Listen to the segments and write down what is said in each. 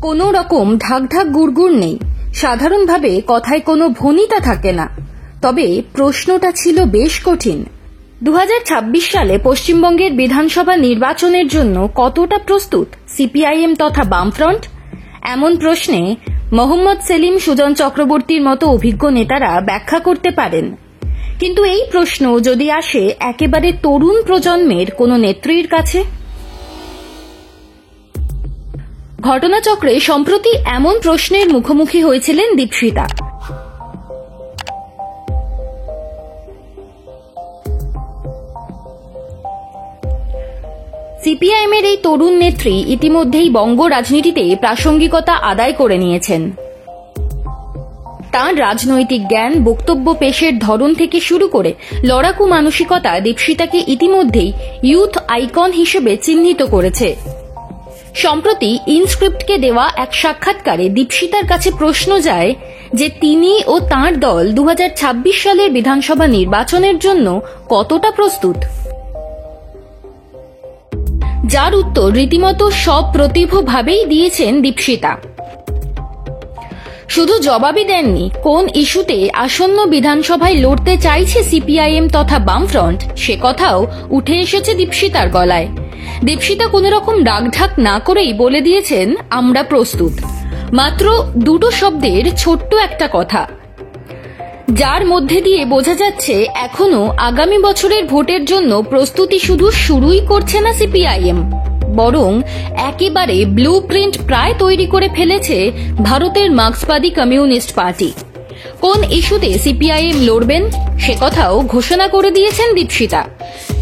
কোনো রকম ঢাক ঢাক গুড়গুড় নেই, সাধারণভাবে কথায় কোনো ভনিতা থাকে না। তবে প্রশ্নটা ছিল বেশ কঠিন। 2026 সালে পশ্চিমবঙ্গের বিধানসভা নির্বাচনের জন্য কতটা প্রস্তুত সিপিআইএম তথা বামফ্রন্ট? এমন প্রশ্নে মোহাম্মদ সেলিম, সুজন চক্রবর্তীর মতো অভিজ্ঞ নেতারা ব্যাখ্যা করতে পারেন। কিন্তু এই প্রশ্ন যদি আসে একেবারে তরুণ প্রজন্মের কোনো নেত্রীর কাছে। ঘটনাচক্রে সম্প্রতি এমন প্রশ্নের মুখোমুখি হয়েছিলেন দীপশিতা। সিপিআইএমের এই তরুণ নেত্রী ইতিমধ্যেই বঙ্গ রাজনীতিতে প্রাসঙ্গিকতা আদায় করে নিয়েছেন। তাঁর রাজনৈতিক জ্ঞান, বক্তব্য পেশের ধরন থেকে শুরু করে লড়াকু মানসিকতা দীপশিতাকে ইতিমধ্যেই ইউথ আইকন হিসেবে চিহ্নিত করেছে। সম্প্রতি ইনস্ক্রিপ্টকে দেওয়া এক সাক্ষাৎকারে দীপশিতার কাছে প্রশ্ন যায় যে তিনি ও তাঁর দল 2026 সালের বিধানসভা নির্বাচনের জন্য কতটা প্রস্তুত, যার উত্তর রীতিমতো সপ্রতিভভাবেই দিয়েছেন দীপশিতা। শুধু জবাবই দেননি, কোন ইস্যুতে আসন্ন বিধানসভায় লড়তে চাইছে সিপিআইএম তথা বামফ্রন্ট সে কথাও উঠে এসেছে দীপশিতার গলায়। দীপশিতা কোনো রকম ডাকঢাক না করেই বলে দিয়েছেন, আমরা প্রস্তুত। মাত্র দুটো শব্দের ছোট্ট একটা কথা, যার মধ্যে দিয়ে বোঝা যাচ্ছে এখনো আগামী বছরের ভোটের জন্য প্রস্তুতি শুধু শুরুই করছে না সিপিআইএম, বরং একেবারে ব্লুপ্রিন্ট প্রায় তৈরি করে ফেলেছে ভারতের মার্ক্সবাদী কমিউনিস্ট পার্টি। কোন ইস্যুতে সিপিআইএম লড়বেন সে কথাও ঘোষণা করে দিয়েছেন দীপশিতা।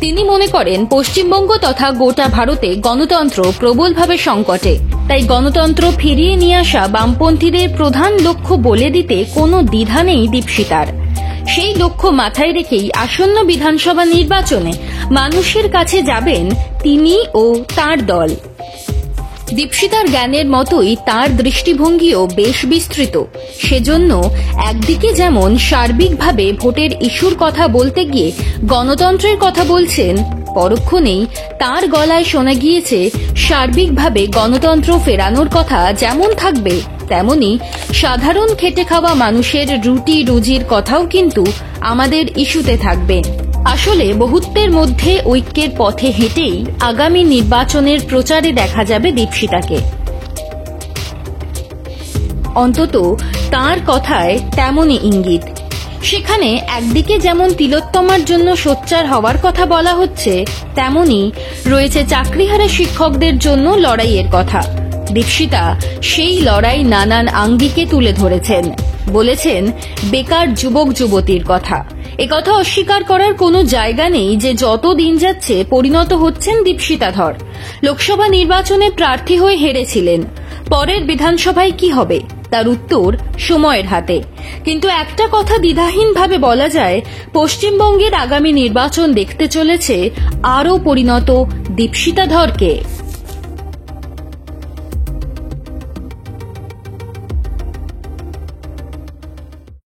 তিনি মনে করেন পশ্চিমবঙ্গ তথা গোটা ভারতে গণতন্ত্র প্রবলভাবে সংকটে, তাই গণতন্ত্র ফিরিয়ে নিয়ে আসা বামপন্থীদের প্রধান লক্ষ্য বলে দিতে কোনো দ্বিধা নেই দীপশিতার। সেই লক্ষ্য মাথায় রেখেই আসন্ন বিধানসভা নির্বাচনে মানুষের কাছে যাবেন তিনি ও তাঁর দল। দীপশিতার জ্ঞানের মতোই তাঁর দৃষ্টিভঙ্গিও বেশ বিস্তৃত। সেজন্য একদিকে যেমন সার্বিকভাবে ভোটের ইস্যুর কথা বলতে গিয়ে গণতন্ত্রের কথা বলছেন, পরক্ষণেই তাঁর গলায় শোনা গিয়েছে সার্বিকভাবে গণতন্ত্র ফেরানোর কথা যেমন থাকবে, তেমনি সাধারণ খেটে খাওয়া মানুষের রুটি রুজির কথাও কিন্তু আমাদের ইস্যুতে থাকবে। আসলে বহুত্বের মধ্যে ঐক্যের পথে হেঁটেই আগামী নির্বাচনের প্রচারে দেখা যাবে দীপশিতাকে। অন্তত তাঁর কথায় তেমনই ইঙ্গিত। সেখানে একদিকে যেমন তিলোত্তমার জন্য সোচ্চার হওয়ার কথা বলা হচ্ছে, তেমনি রয়েছে চাকরিহারা শিক্ষকদের জন্য লড়াইয়ের কথা। দীপশিতা সেই লড়াই নানান আঙ্গিকে তুলে ধরেছেন। বলেছেন বেকার যুবক যুবতীর কথা। একথা অস্বীকার করার কোনো জায়গা নেই যে যত দিন যাচ্ছে পরিণত হচ্ছেন দীপশিতাধর। লোকসভা নির্বাচনে প্রার্থী হয়ে হেরেছিলেন, পরের বিধানসভায় কি হবে তার উত্তর সময়ের হাতে। কিন্তু একটা কথা দ্বিধাহীনভাবে বলা যায়, পশ্চিমবঙ্গের আগামী নির্বাচন দেখতে চলেছে আরও পরিণত দীপশিতাধরকে।